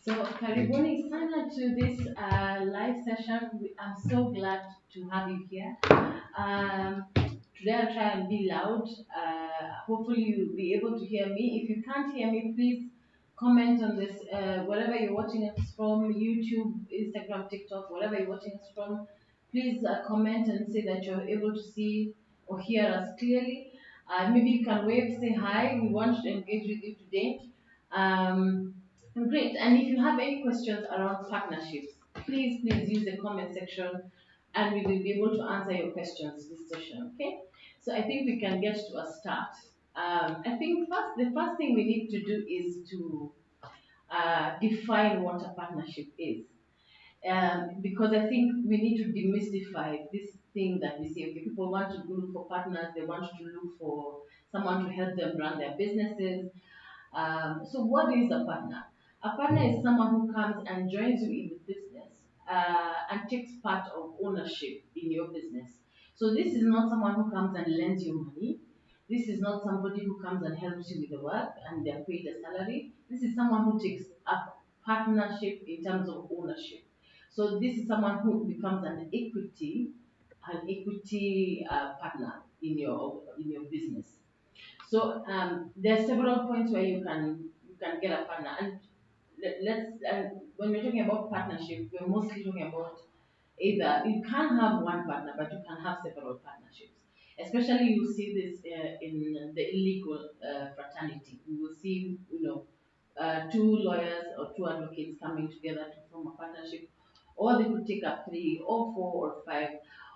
So, karibuni sana to this live session. I'm so glad to have you here. Today I'll try and be loud. Hopefully you'll be able to hear me. If you can't hear me, please comment on this, wherever you're watching us from, YouTube, Instagram, TikTok, wherever you're watching us from. Please comment and say that you're able to see or hear us clearly. Maybe you can wave, say hi. We want to engage with you today. Um, Great. And if you have any questions around partnerships, please use the comment section and we will be able to answer your questions this session. Okay? So I think we can get to a start. I think the first thing we need to do is to define what a partnership is. Because I think we need to demystify this thing that we see. Okay, people want to look for partners, they want to look for someone to help them run their businesses. So what is a partner? A partner is someone who comes and joins you in the business and takes part of ownership in your business. So this is not someone who comes and lends you money. This is not somebody who comes and helps you with the work and they're paid a salary. This is someone who takes a partnership in terms of ownership. So this is someone who becomes an equity partner in your business. So there are several points where you can get a partner, and when we're talking about partnership, we're mostly talking about either you can have one partner, but you can have several partnerships. Especially you see this in the illegal fraternity. You will see, two lawyers or two advocates coming together to form a partnership, or they could take up three or four or five,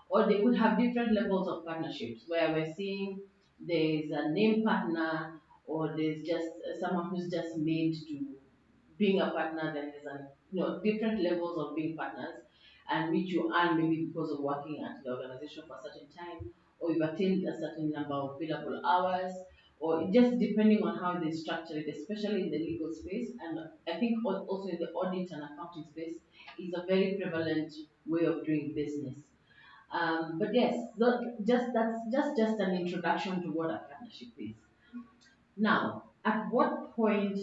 or they could have different levels of partnerships where we're seeing there's a name partner, or there's just someone who's just made to being a partner. Then there's different levels of being partners, and which you earn maybe because of working at the organization for a certain time, or you've attained a certain number of billable hours, or just depending on how they structure it, especially in the legal space. And I think also in the audit and accounting space is a very prevalent way of doing business. But yes, that's just an introduction to what a partnership is. Now, at what point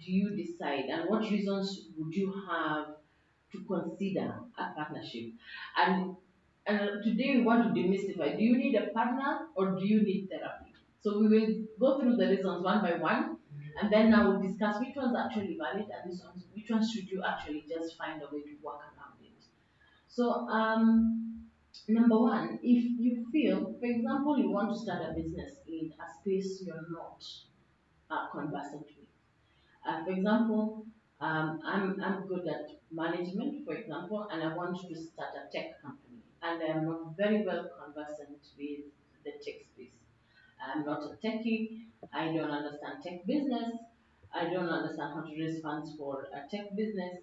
do you decide, and what reasons would you have to consider a partnership? And today we want to demystify: do you need a partner or do you need therapy? So we will go through the reasons one by one, and then now we'll discuss which ones are actually valid and which ones should you actually just find a way to work around it. So, number one, if you feel, for example, you want to start a business in a space you're not conversant with. For example, I'm good at management, for example, and I want to start a tech company, and I'm not very well conversant with the tech space. I'm not a techie. I don't understand tech business. I don't understand how to raise funds for a tech business.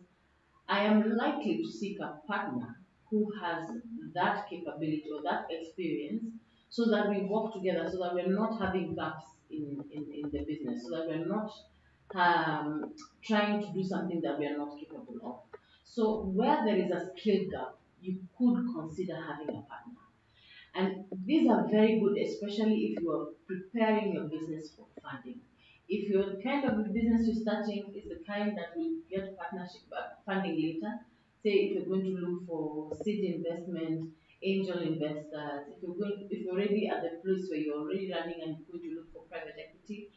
I am likely to seek a partner who has that capability or that experience, so that we work together, so that we're not having gaps in the business, so that we're not trying to do something that we are not capable of. So, where there is a skill gap, you could consider having a partner. And these are very good, especially if you are preparing your business for funding. If your kind of business you're starting is the kind that will get partnership funding later, say if you're going to look for seed investment, angel investors, if you're already at the place where you're already running and you're going to look for private equity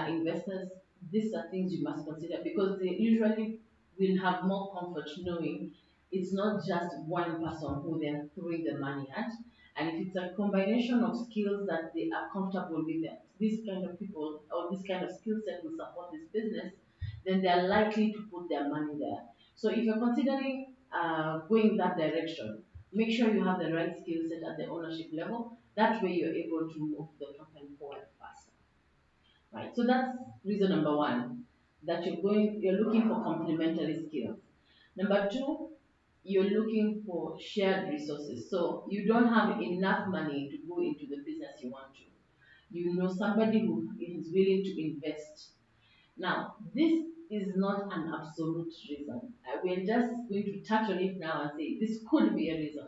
investors, these are things you must consider, because they usually will have more comfort knowing it's not just one person who they're throwing the money at. And if it's a combination of skills that they are comfortable with, that this kind of people or this kind of skill set will support this business, then they are likely to put their money there. So if you're considering going that direction, make sure you have the right skill set at the ownership level. That way you're able to move the company forward faster. Right. So that's reason number one, that you're looking for complementary skills. Number two, you're looking for shared resources. So you don't have enough money to go into the business you want to. You know somebody who is willing to invest. Now, this is not an absolute reason. We're just going to touch on it now and say this could be a reason.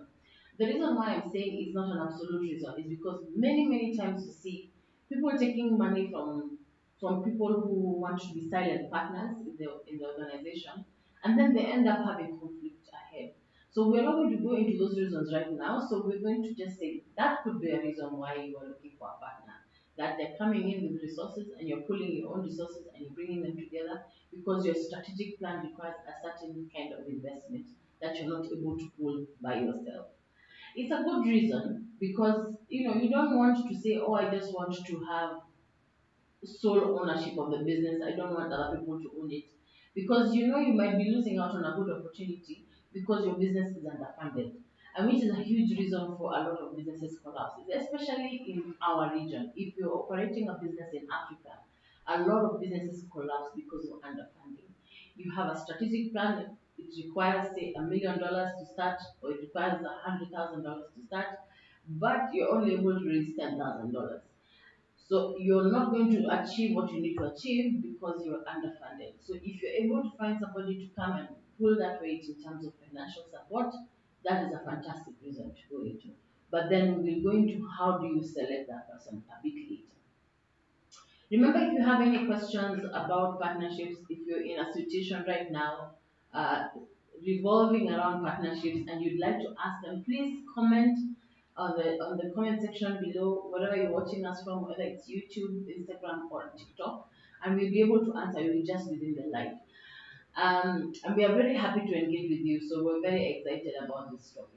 The reason why I'm saying it's not an absolute reason is because many times you see people taking money from people who want to be silent partners in the organization. and then they end up having conflict ahead. So we're not going to go into those reasons right now. So we're going to just say that could be a reason why you are looking for a partner. That they're coming in with resources and you're pulling your own resources and you're bringing them together because your strategic plan requires a certain kind of investment that you're not able to pull by yourself. It's a good reason because you don't want to say, oh, I just want to have sole ownership of the business. I don't want other people to own it. Because you might be losing out on a good opportunity because your business is underfunded. And which is a huge reason for a lot of businesses collapses, especially in our region. If you're operating a business in Africa, a lot of businesses collapse because of underfunding. You have a strategic plan, it requires say $1 million to start, or it requires $100,000 to start, but you're only able to raise $10,000. So you're not going to achieve what you need to achieve because you're underfunded. So if you're able to find somebody to come and pull that weight in terms of financial support, that is a fantastic reason to go into. But then we will go into how do you select that person a bit later. Remember, if you have any questions about partnerships, if you're in a situation right now uh, revolving around partnerships and you'd like to ask them, please comment on the comment section below, wherever you're watching us from, whether it's YouTube, Instagram, or TikTok, and we'll be able to answer you just within the live. And we are very happy to engage with you, so we're very excited about this topic.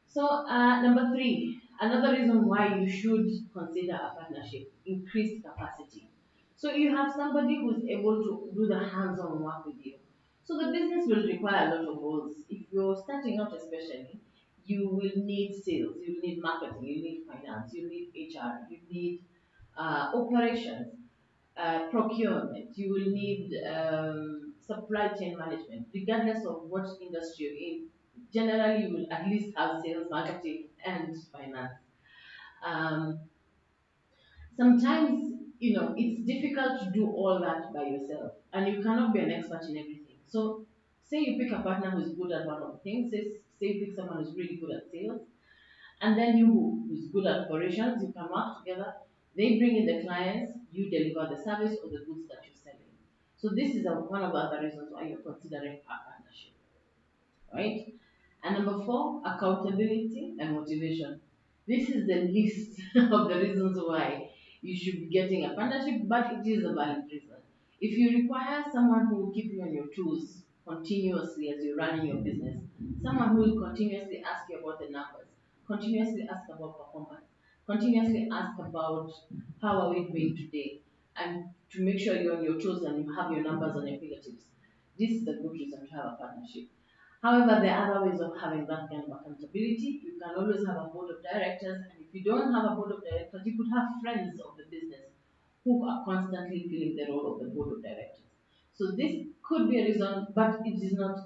So, number three, another reason why you should consider a partnership, increased capacity. So, you have somebody who's able to do the hands on work with you. So, the business will require a lot of roles. If you're starting out, especially, you will need sales, you need marketing, you need finance, you need HR, you need operations, procurement, you will need supply chain management, regardless of what industry you're in. Generally, you will at least have sales, marketing, and finance. Um, Sometimes, it's difficult to do all that by yourself, and you cannot be an expert in everything. So, say you pick a partner who's good at one of the things, say you pick someone who's really good at sales, and then you who's good at operations, you can work together. They bring in the clients, you deliver the service or the goods that you're selling. So this is one of the other reasons why you're considering a partnership, right? And number four, accountability and motivation. This is the list of the reasons why you should be getting a partnership, but it is a valid reason. If you require someone who will keep you on your toes continuously as you're running your business, someone who will continuously ask you about the numbers, continuously ask about performance, continuously ask about how are we doing today, and to make sure you're on your toes and you have your numbers on your fingertips. This is a good reason to have a partnership. However, there are other ways of having that kind of accountability. You can always have a board of directors, and if you don't have a board of directors, you could have friends of the business who are constantly filling the role of the board of directors. So this could be a reason, but it is not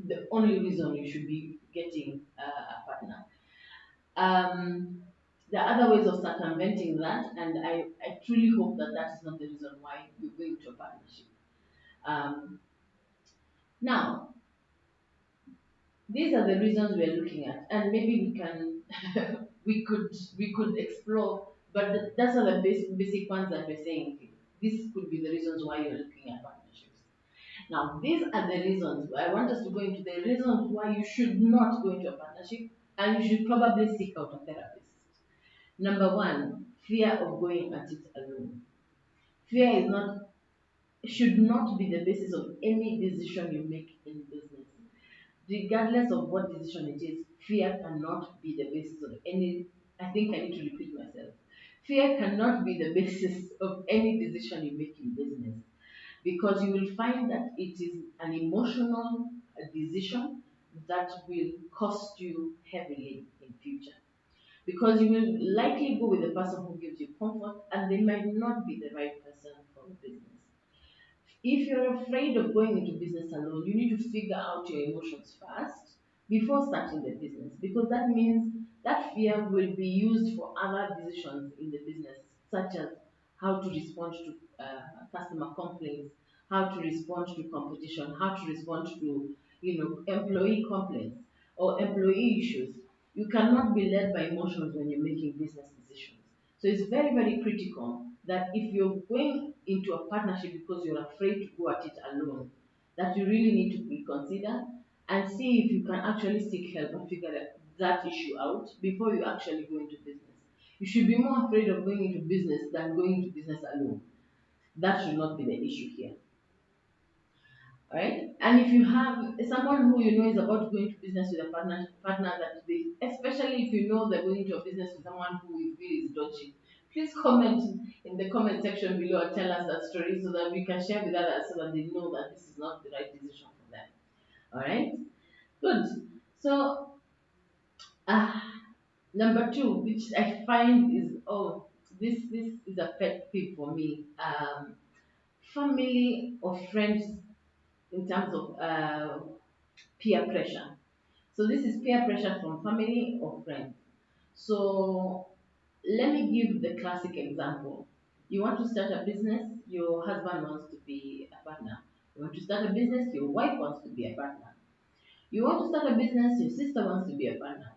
the only reason you should be getting a partner. Um, there are other ways of circumventing that, and I truly hope that that is not the reason why you're going to a partnership. Um, Now, these are the reasons we are looking at, and maybe we can we could explore, but that's are the basic ones that we're saying. These could be the reasons why you're looking at partnerships. Now, these are the reasons. I want us to go into the reasons why you should not go into a partnership, and you should probably seek out a therapist. Number one, fear of going at it alone. Fear is not should not be the basis of any decision you make in business. Regardless of what decision it is, fear cannot be the basis of any. I think I need to repeat myself. Fear cannot be the basis of any decision you make in business because you will find that it is an emotional decision that will cost you heavily in future because you will likely go with the person who gives you comfort and they might not be the right person for the business. If you're afraid of going into business alone, you need to figure out your emotions first before starting the business because that means that fear will be used for other decisions in the business, such as how to respond to customer complaints, how to respond to competition, how to respond to employee complaints or employee issues. You cannot be led by emotions when you're making business decisions. So it's very, very critical that if you're going into a partnership because you're afraid to go at it alone, that you really need to reconsider and see if you can actually seek help and figure that issue out before you actually go into business. You should be more afraid of going into business than going into business alone. That should not be the issue here. Right? And if you have someone who you know is about to go into business with a partner that they, especially if you know they're going into a business with someone who you feel is dodgy, please comment in the comment section below and tell us that story so that we can share with others so that they know that this is not the right decision for them. All right, good. So, uh, number two, which I find is this is a pet peeve for me. Family or friends in terms of peer pressure. So this is peer pressure from family or friends. So let me give the classic example. You want to start a business, your husband wants to be a partner. You want to start a business, your wife wants to be a partner. You want to start a business, your sister wants to be a partner.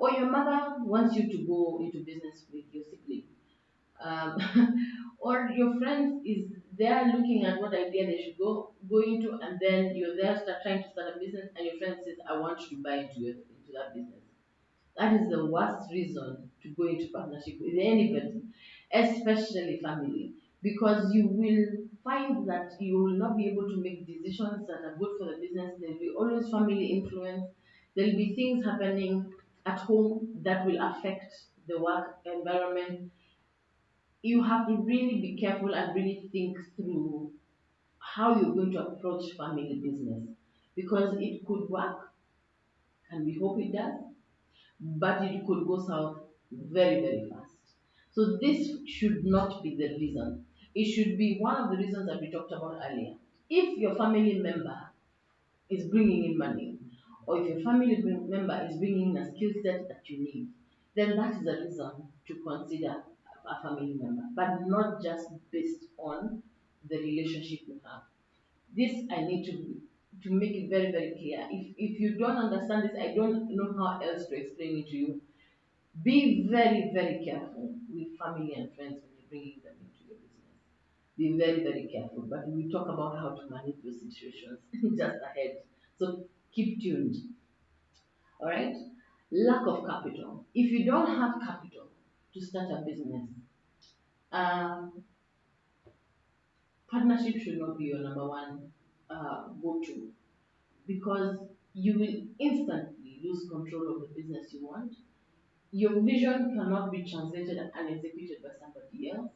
Or your mother wants you to go into business with your sibling. Um, or your friends is there looking at what idea they should go into, and then you're there start trying to start a business, and your friend says, "I want you to buy into that business." That is the worst reason to go into partnership with anybody, especially family, because you will find that you will not be able to make decisions that are good for the business. There will be always family influence. There will be things happening at home that will affect the work environment. You have to really be careful and really think through how you're going to approach family business because it could work, and we hope it does, but it could go south very, very fast. So, this should not be the reason. It should be one of the reasons that we talked about earlier. If your family member is bringing in money, or if your member is bringing in a skill set that you need, then that is a reason to consider a family member, but not just based on the relationship you have. This I need to make it very, very clear. If you don't understand this, I don't know how else to explain it to you. Be very, very careful with family and friends when you're bringing them into your business. Be very, very careful. But we talk about how to manage those situations just ahead. So keep tuned. All right. Lack of capital. If you don't have capital to start a business, um, partnership should not be your number one go-to because you will instantly lose control of the business you want. Your vision cannot be translated and executed by somebody else.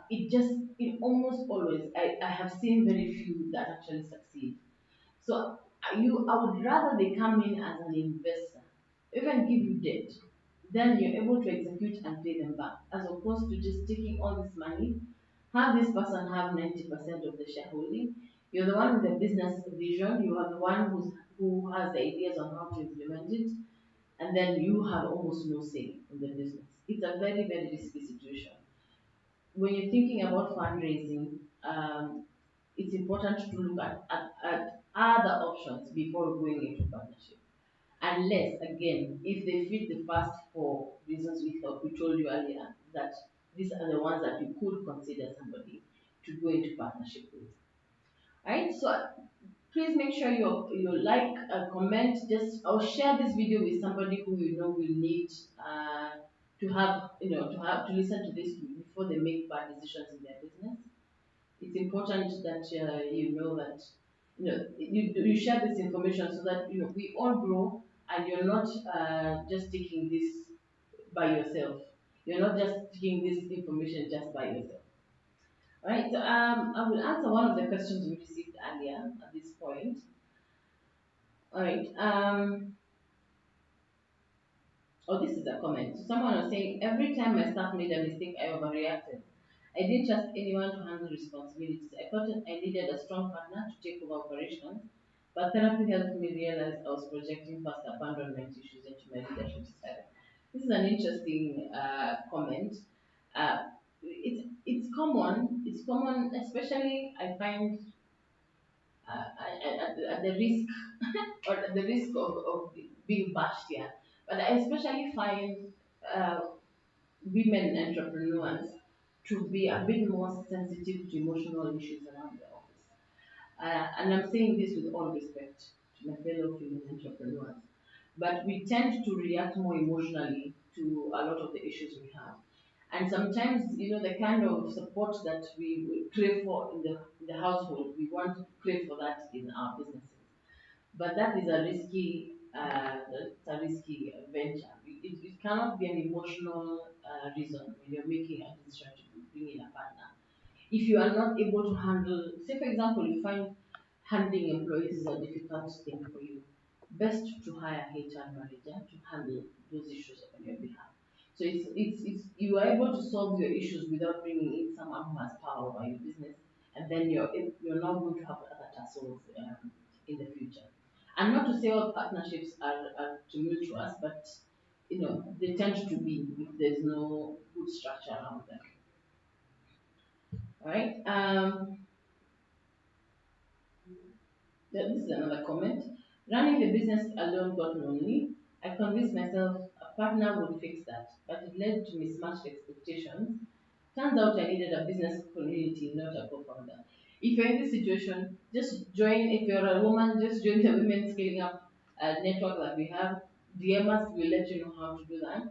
It almost always, I have seen very few that actually succeed. So I would rather they come in as an investor, even give you debt, then you're able to execute and pay them back, as opposed to just taking all this money, have this person have 90% of the shareholding. You're the one with the business vision, you are the one who has the ideas on how to implement it, and then you have almost no say in the business. It's a very, very risky situation. When you're thinking about fundraising, it's important to look at other options before going into partnership. Unless, again, if they fit the first four reasons we told you earlier, that these are the ones that you could consider somebody to go into partnership with. Right? So please make sure you like, comment, just or share this video with somebody who you know will need to have to listen to this before they make bad decisions in their business. It's important that you know that you share this information so that we all grow and you're not just taking this by yourself. You're not just taking this information just by yourself. All right. So I will answer one of the questions we received earlier at this point. All right. Oh, this is a comment. So someone was saying, every time my staff made a mistake, I overreacted. I didn't trust anyone to handle responsibilities. I thought I needed a strong partner to take over operations, but therapy helped me realize I was projecting past abandonment issues into my leadership style. This is an interesting comment. It's common. It's common, especially I find at the risk or at the risk of being bashed here. But I especially find uh, women entrepreneurs to be a bit more sensitive to emotional issues around the office. And I'm saying this with all respect to my fellow female entrepreneurs, but we tend to react more emotionally to a lot of the issues we have. And sometimes, the kind of support that we would crave for in the household, we want to crave for that in our businesses. But that is it's a risky venture. It cannot be an emotional reason when you're making a decision to bring in a partner. If you are not able to handle, say for example, you find handling employees is a difficult thing for you, best to hire a HR manager to handle those issues on your behalf. So it's you are able to solve your issues without bringing in someone who has power over your business, and then you're not going to have other tussles in the future. And not to say all partnerships are tumultuous, but they tend to be if there's no good structure around them. All right. This is another comment. Running the business alone got lonely. I convinced myself a partner would fix that, but it led to mismatched expectations. Turns out I needed a business community, not a co-founder. If you're in this situation, just join. If you're a woman, just join the women scaling up network that we have. DM us, we'll let you know how to do that.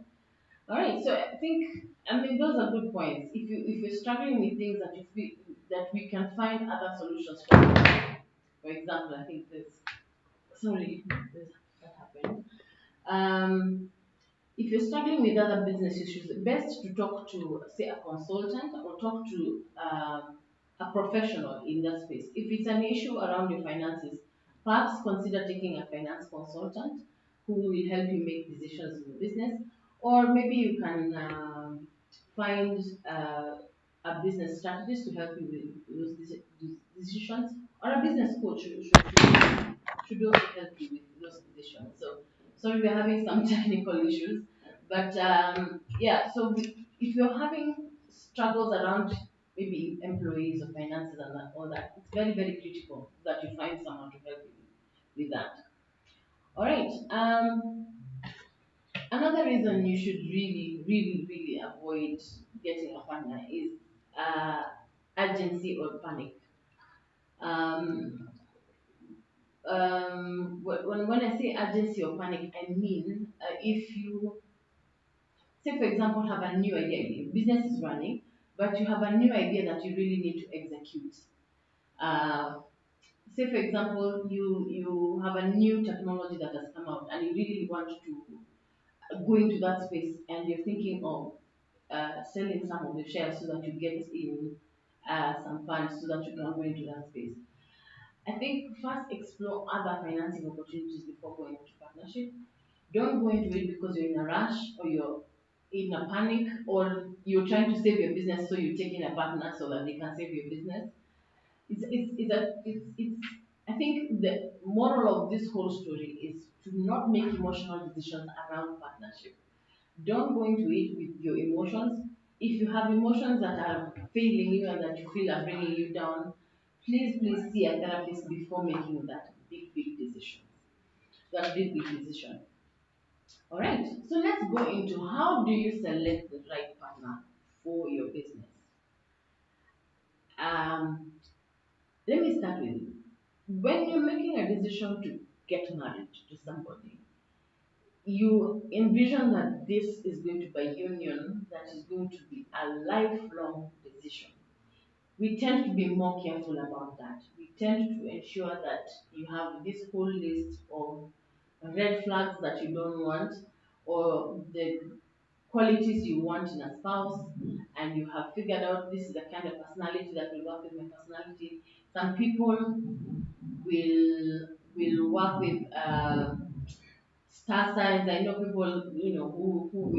All right. So I mean those are good points. If you're struggling with things that you feel that we can find other solutions for example, I think this. Sorry, this that happened. Um, if you're struggling with other business issues, best to talk to, say, a consultant or talk to a professional in that space. If it's an issue around your finances, perhaps consider taking a finance consultant who will help you make decisions in your business, or maybe you can find a business strategist to help you with those decisions, or a business coach should also help you with those decisions. So, sorry, we're having some technical issues, but yeah. So, if you're having struggles around maybe employees or finances and all that, it's very very critical that you find someone to help you with that. All right. Another reason you should really, really, really avoid getting a partner is uh, urgency or panic. Um, when I say urgency or panic, I mean if you, say, for example, have a new idea, your business is running, but you have a new idea that you really need to execute. Uh, Say, for example, you have a new technology that has come out and you really want to go into that space and you're thinking of selling some of the shares so that you get in some funds so that you can go into that space. I think first explore other financing opportunities before going into partnership. Don't go into it because you're in a rush or you're in a panic or you're trying to save your business, so you take in a partner so that they can save your business. It's I think the moral of this whole story is to not make emotional decisions around partnership. Don't go into it with your emotions. If you have emotions that are failing you and that you feel are bringing you down, please see a therapist before making that big decision. That big decision. All right. So let's go into how do you select the right partner for your business. Um, Let me start with when you're making a decision to get married to somebody, you envision that this is going to be a union that is going to be a lifelong decision. We tend to be more careful about that. We tend to ensure that you have this whole list of red flags that you don't want, or the qualities you want in a spouse, and you have figured out this is the kind of personality that will work with my personality. Some people will work with star signs. I know people, who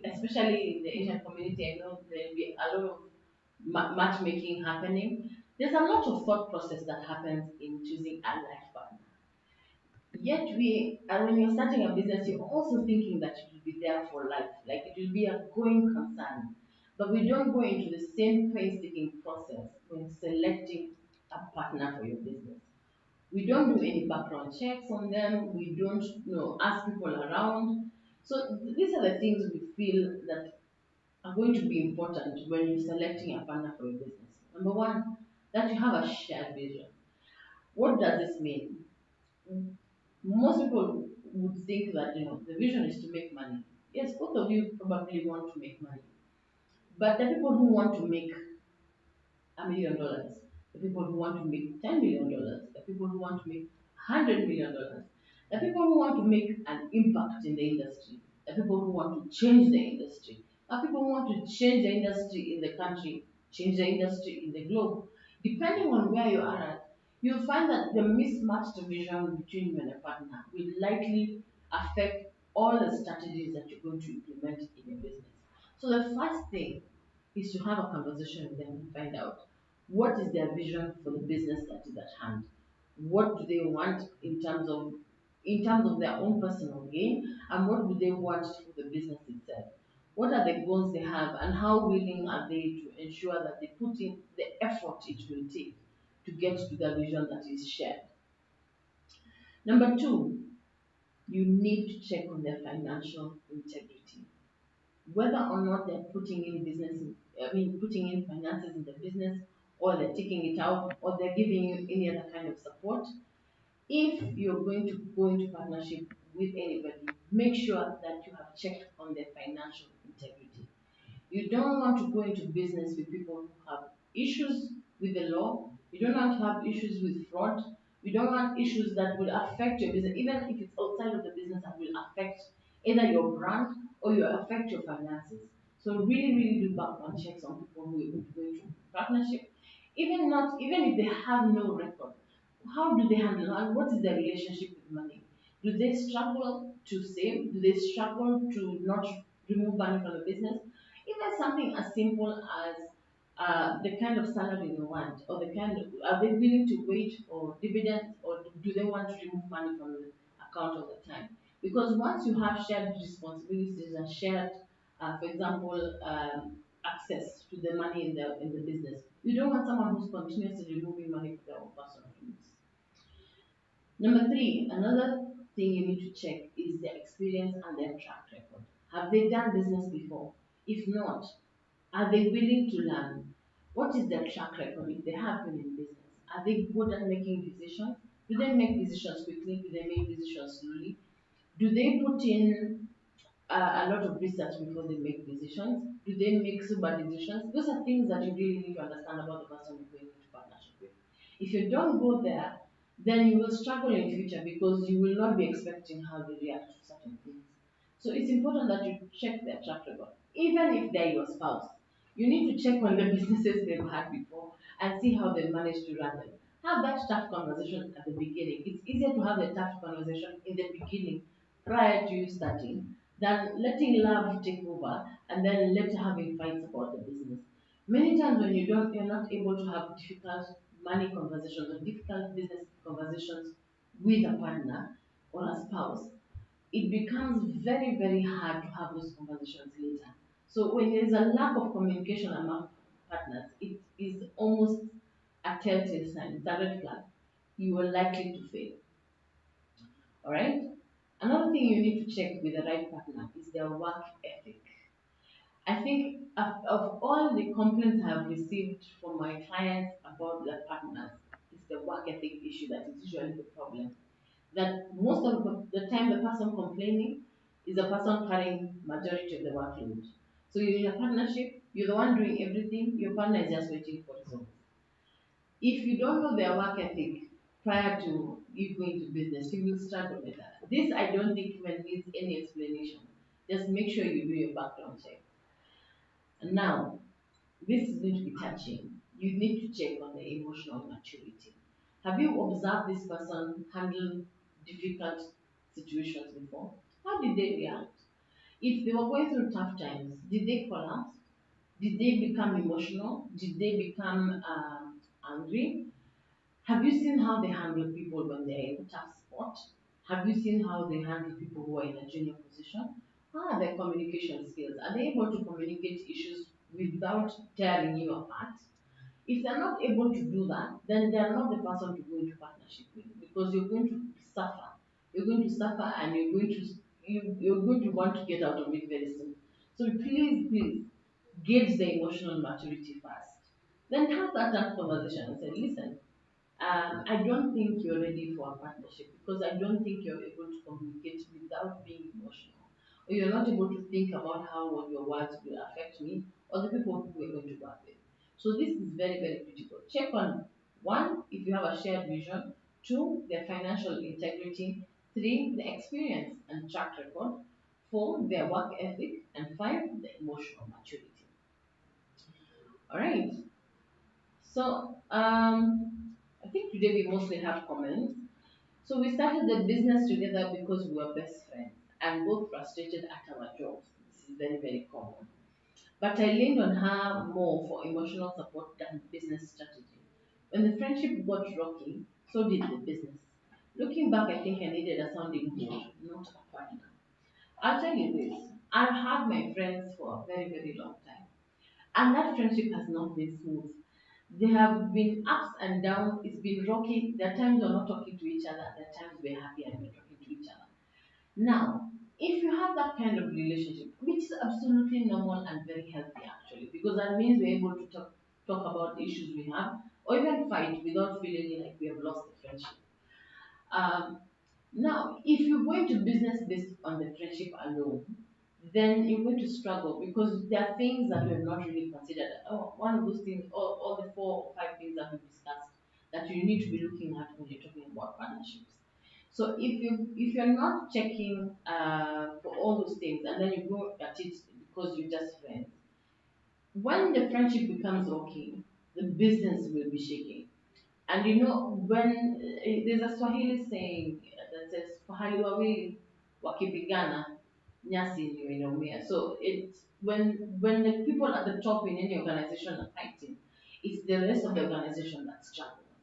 especially in the Asian community, I know there'll be a lot of matchmaking happening. There's a lot of thought process that happens in choosing a life partner. Yet when you're starting a business, you're also thinking that it will be there for life, like it will be a going concern. But we don't go into the same painstaking process when selecting a partner for your business. We don't do any background checks on them. We don't, ask people around. So these are the things we feel that are going to be important when you're selecting a partner for your business. Number one, that you have a shared vision. What does this mean? Most people would think that the vision is to make money. Yes, both of you probably want to make money, but the people who want to make $1 million, the people who want to make $10 million, the people who want to make $100 million, the people who want to make an impact in the industry, the people who want to change the industry, the people who want to change the industry in the country, change the industry in the globe. Depending on where you are at, you'll find that the mismatched vision between you and a partner will likely affect all the strategies that you're going to implement in your business. So the first thing is to have a conversation with them and find out what is their vision for the business that is at hand. What do they want in terms of their own personal gain, and what do they want for the business itself? What are the goals they have, and how willing are they to ensure that they put in the effort it will take to get to the vision that is shared? Number two, you need to check on their financial integrity, whether or not they're putting in finances in the business, or they're taking it out, or they're giving you any other kind of support. If you're going to go into partnership with anybody, make sure that you have checked on their financial integrity. You don't want to go into business with people who have issues with the law. You don't want to have issues with fraud. You don't want issues that will affect your business, even if it's outside of the business, that will affect either your brand or will affect your finances. So really, really do background checks on people who are going to go into partnership. Even if they have no record, how do they handle, and what is their relationship with money? Do they struggle to save? Do they struggle to not remove money from the business? Even something as simple as the kind of salary they want, or the kind of, are they willing to wait for dividends, or do they want to remove money from the account all the time? Because once you have shared responsibilities and shared, for example, access to the money in the business, you don't want someone who's continuously removing money for their own personal use. Number three, another thing you need to check is their experience and their track record. Have they done business before? If not, are they willing to learn? What is their track record if they have been in business? Are they good at making decisions? Do they make decisions quickly? Do they make decisions slowly? Do they put in a lot of research before they make decisions? Do they make super decisions? Those are things that you really need to understand about the person you're going into partnership with. If you don't go there, then you will struggle in future because you will not be expecting how they react to certain things. So it's important that you check their track record. Even if they're your spouse, you need to check on the businesses they've had before and see how they managed to run them. Have that tough conversation at the beginning. It's easier to have a tough conversation in the beginning prior to you starting than letting love take over and then later having fights about the business. Many times when you're not able to have difficult money conversations or difficult business conversations with a partner or a spouse, it becomes very, very hard to have those conversations later. So when there's a lack of communication among partners, it is almost a telltale sign. It's a red flag. You are likely to fail. All right. Another thing you need to check with the right partner is their work ethic. I think of all the complaints I've received from my clients about their partners, it's the work ethic issue that is usually the problem. That most of the time the person complaining is the person carrying majority of the workload. So you're in a partnership, you're the one doing everything, your partner is just waiting for results. If you don't know their work ethic prior to you going to business, you will struggle with that. This I don't think even needs any explanation. Just make sure you do your background check. And now, this is going to be touching. You need to check on the emotional maturity. Have you observed this person handle difficult situations before? How did they react? If they were going through tough times, did they collapse? Did they become emotional? Did they become angry? Have you seen how they handle people when they're in a tough spot? Have you seen how they handle people who are in a junior position? How are their communication skills? Are they able to communicate issues without tearing you apart? If they're not able to do that, then they're not the person to go into partnership with because you're going to suffer. You're going to suffer and you're going to want to get out of it very soon. So please, please gauge the emotional maturity first. Then have that tough conversation and say, listen, I don't think you're ready for a partnership because I don't think you're able to communicate without being emotional. Or you're not able to think about how your words will affect me or the people who we're going to work with. So this is very, very critical. Check on one, if you have a shared vision, two, their financial integrity, three, the experience and track record, four, their work ethic, and five, the emotional maturity. All right. So I think today we mostly have comments. So we started the business together because we were best friends and both frustrated at our jobs. This is very, very common. But I leaned on her more for emotional support than business strategy. When the friendship got rocky, so did the business. Looking back, I think I needed a sounding board, not a partner. I'll tell you this, I've had my friends for a very, very long time. And that friendship has not been smooth. There have been ups and downs. It's been rocky. There are times we're not talking to each other. There are times we're happy and we're talking to each other. Now, if you have that kind of relationship, which is absolutely normal and very healthy actually, because that means we're able to talk about the issues we have, or even fight without feeling like we have lost the friendship. Um, Now, if you're going to business based on the friendship alone, then you're going to struggle because there are things that we have not really considered. Oh, one of those things, all the four or five things that we discussed that you need to be looking at when you're talking about partnerships. So if you're not checking for all those things and then you go at it because you're just friends, when the friendship becomes okay, the business will be shaking. And you know, when there's a Swahili saying that says, "Pahali wawili wakipigana, nyasi ndio inaumia." So it's when the people at the top in any organization are fighting, it's the rest of the organization that struggles.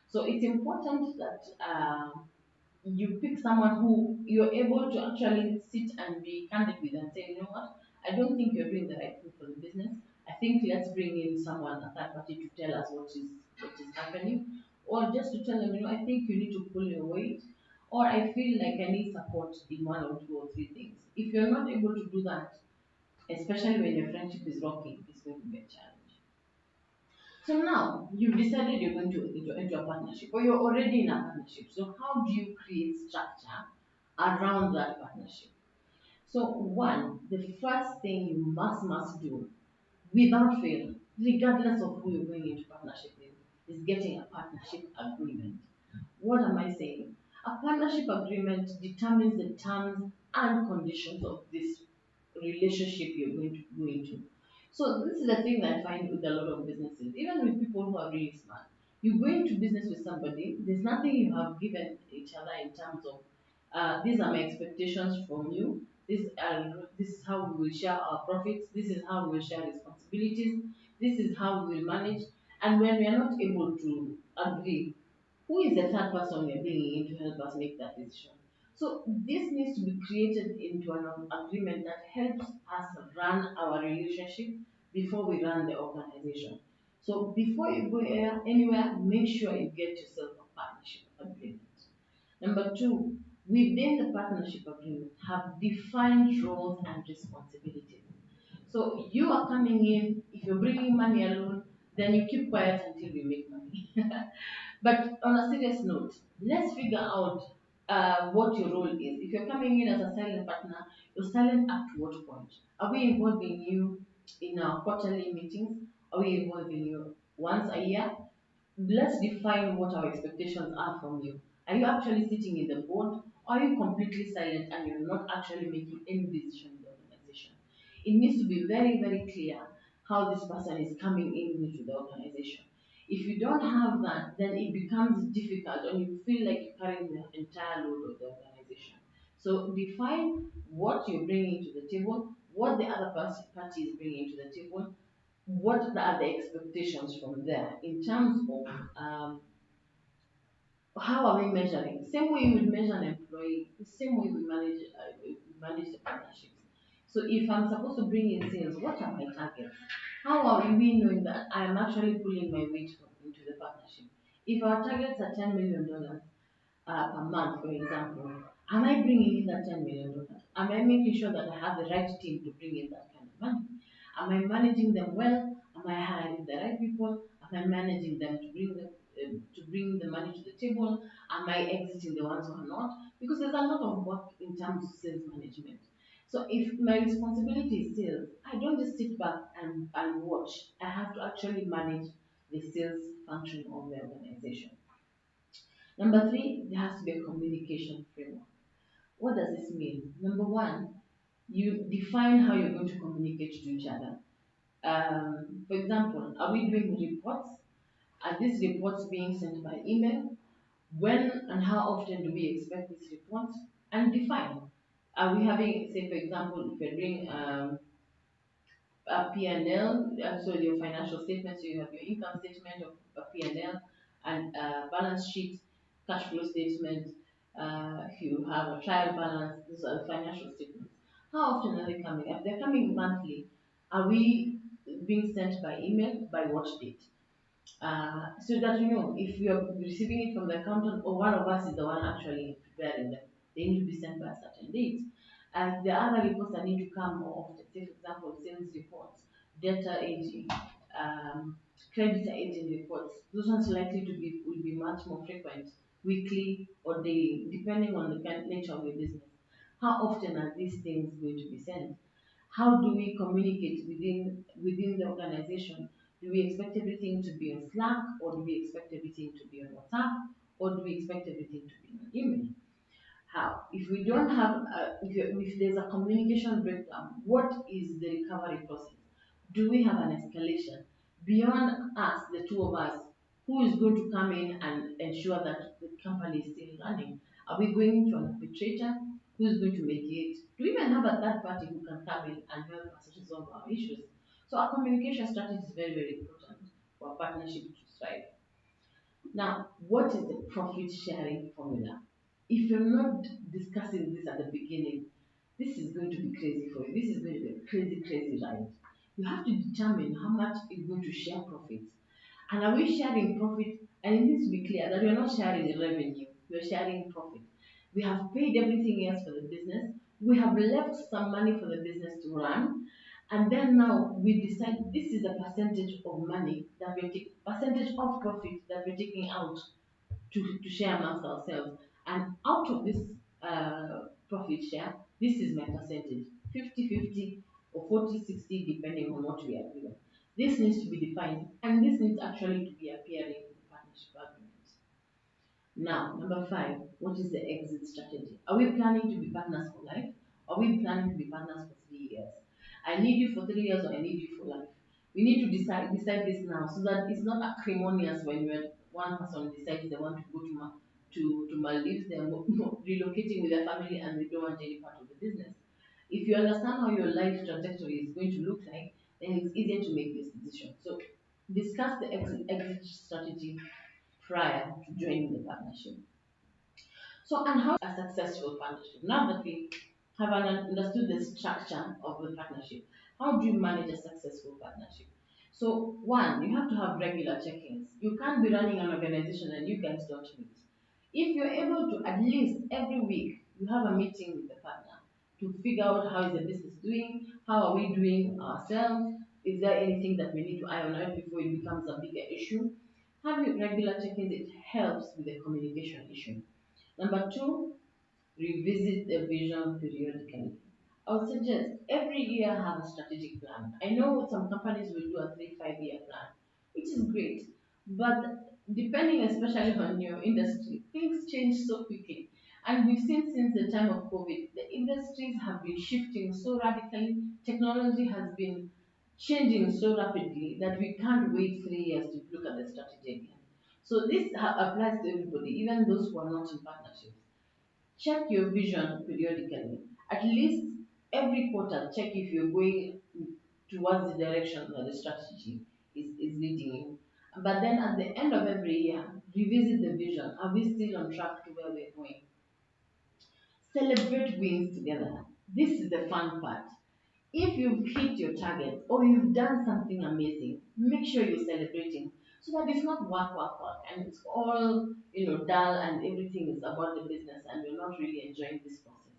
So it's important that you pick someone who you're able to actually sit and be candid with and say, you know what, I don't think you're doing the right thing for the business. I think let's bring in someone, a third party, to tell us what is happening, or just to tell them, you know, I think you need to pull your weight, or I feel like I need support in one or two or three things. If you're not able to do that, especially when your friendship is rocky, it's going to be a challenge. So now you've decided you're going to into a partnership, or you're already in a partnership. So how do you create structure around that partnership? So one, the first thing you must do without fail, regardless of who you're going into partnership with, is getting a partnership agreement. What am I saying? A partnership agreement determines the terms and conditions of this relationship you're going to go into. So this is the thing that I find with a lot of businesses, even with people who are really smart. You go into business with somebody, there's nothing you have given each other in terms of these are my expectations from you. This is how we will share our profits. This is how we will share responsibilities. This is how we will manage. And when we are not able to agree, who is the third person we are bringing in to help us make that decision? So this needs to be created into an agreement that helps us run our relationship before we run the organization. So before you go anywhere, make sure you get yourself a partnership agreement. Number two, within the partnership agreement, have defined roles and responsibilities. So you are coming in, if you're bringing money alone, then you keep quiet until you make money. But on a serious note, let's figure out what your role is. If you're coming in as a silent partner, you're silent up to what point? Are we involving you in our quarterly meetings? Are we involving you once a year? Let's define what our expectations are from you. Are you actually sitting in the board? Or are you completely silent and you're not actually making any decision in the organization? It needs to be very, very clear how this person is coming in into the organization. If you don't have that, then it becomes difficult and you feel like you're carrying the entire load of the organization. So define what you're bringing to the table, what the other party is bringing to the table, what are the expectations from there in terms of how are we measuring? Same way you would measure an employee, the same way we manage the partnerships. So if I'm supposed to bring in sales, what are my targets? How are we knowing that I am actually pulling my weight into the partnership? If our targets are $10 million per month, for example, am I bringing in that $10 million? Am I making sure that I have the right team to bring in that kind of money? Am I managing them well? Am I hiring the right people? Am I managing them to bring them to bring the money to the table? Am I exiting the ones who are not? Because there's a lot of work in terms of sales management. So if my responsibility is sales, I don't just sit back and watch. I have to actually manage the sales function of the organization. Number three, there has to be a communication framework. What does this mean? Number one, you define how you're going to communicate to each other. For example, are we doing reports? Are these reports being sent by email? When and how often do we expect these reports? And define. Are we having, say, for example, if you're doing a P&L, so your financial statement, so you have your income statement of a P&L and balance sheet, cash flow statement, if you have a trial balance, those are financial statements. How often are they coming? If they're coming monthly, are we being sent by email? By what date? So that you know if you're receiving it from the accountant or one of us is the one actually preparing them, they need to be sent by a certain date. And the other reports that need to come more often, say for example, sales reports, data aging, um, creditor aging reports, those ones likely to be will be much more frequent, weekly or daily, depending on the nature of your business. How often are these things going to be sent? How do we communicate within the organization? Do we expect everything to be on Slack, or do we expect everything to be on WhatsApp, or do we expect everything to be on email? How? If we don't have, if there's a communication breakdown, what is the recovery process? Do we have an escalation beyond us, the two of us? Who is going to come in and ensure that the company is still running? Are we going to an arbitrator? Who is going to mediate? Do we even have a third party who can come in and help us resolve our issues? So our communication strategy is very, very important for a partnership to thrive. Now, what is the profit sharing formula? If you're not discussing this at the beginning, this is going to be crazy for you. This is going to be a crazy, crazy ride. You have to determine how much is going to share profits. And are we sharing profit? And it needs to be clear that we're not sharing the revenue, we're sharing profit. We have paid everything else for the business. We have left some money for the business to run. And then now we decide this is the percentage of money that we take, percentage of profit that we're taking out to share amongst ourselves. And out of this profit share, this is my percentage 50-50 or 40-60, depending on what we are doing. This needs to be defined, and this needs actually to be appearing in the partnership agreement. Now, number five, what is the exit strategy? Are we planning to be partners for life? Are we planning to be partners for 3 years? I need you for 3 years or I need you for life. We need to decide this now so that it's not acrimonious when one person decides they want to go to Maldives, they're relocating with their family and they don't want any part of the business. If you understand how your life trajectory is going to look like, then it's easier to make this decision. So discuss the exit strategy prior to joining the partnership. So, and how a successful partnership? Now that we have understood the structure of the partnership, how do you manage a successful partnership? So, one, you have to have regular check-ins. You can't be running an organization and you guys don't meet. If you're able to at least every week, you have a meeting with the partner to figure out how is the business doing, how are we doing ourselves, is there anything that we need to iron out before it becomes a bigger issue? Having regular check-ins, it helps with the communication issue. Number two, revisit the vision periodically. I would suggest every year have a strategic plan. I know some companies will do a 3-5 year plan, which is great, but depending especially on your industry, things change so quickly. And we've seen since the time of COVID, the industries have been shifting so radically. Technology has been changing so rapidly that we can't wait 3 years to look at the strategy again. So this applies to everybody, even those who are not in partnerships. Check your vision periodically. At least every quarter, check if you're going towards the direction that the strategy is leading you. But then at the end of every year, revisit the vision. Are we still on track to where we're going? Celebrate wins together. This is the fun part. If you've hit your target or you've done something amazing, make sure you're celebrating so that it's not work, work, work, and it's all dull and everything is about the business and you're not really enjoying this process.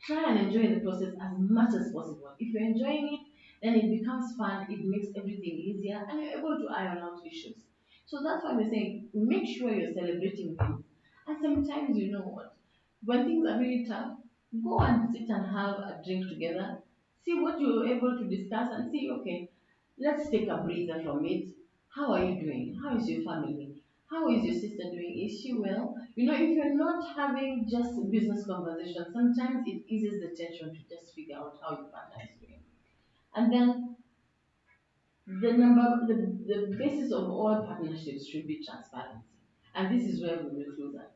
Try and enjoy the process as much as possible. If you're enjoying it, then it becomes fun, it makes everything easier, and you're able to iron out issues. So that's why we're saying make sure you're celebrating wins. And sometimes you know what? When things are really tough, go and sit and have a drink together. See what you're able to discuss and see, okay, let's take a breather from it. How are you doing? How is your family? How is your sister doing? Is she well? You know, if you're not having just business conversation, sometimes it eases the tension to just figure out how your partner is doing. And then the basis of all partnerships should be transparency. And this is where we will close at.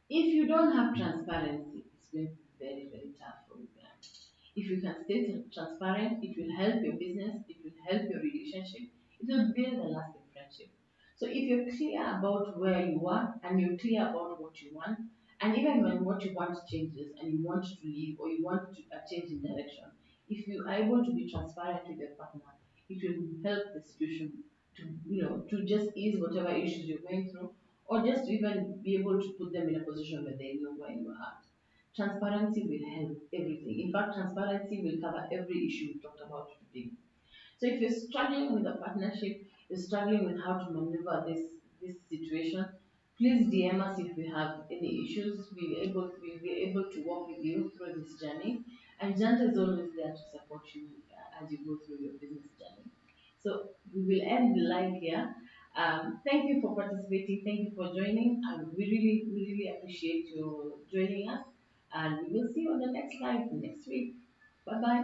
If you don't have transparency, it's going to be very, very tough for you guys. If you can stay transparent, it will help your business, it will help your relationship, it will build a lasting friendship. So if you're clear about where you are and you're clear about what you want, and even when what you want changes and you want to leave or you want to a change in direction, if you are able to be transparent with your partner, it will help the situation to to just ease whatever issues you're going through, or just to even be able to put them in a position where they know where you are at. Transparency will help everything. In fact, transparency will cover every issue we talked about today. So if you're struggling with a partnership, you're struggling with how to maneuver this situation, please DM us if you have any issues. We'll be able to walk with you through this journey. And Janta is always there to support you as you go through your business journey. So we will end the live here. Thank you for participating. Thank you for joining. We really appreciate you joining us. And we will see you on the next live next week. Bye bye.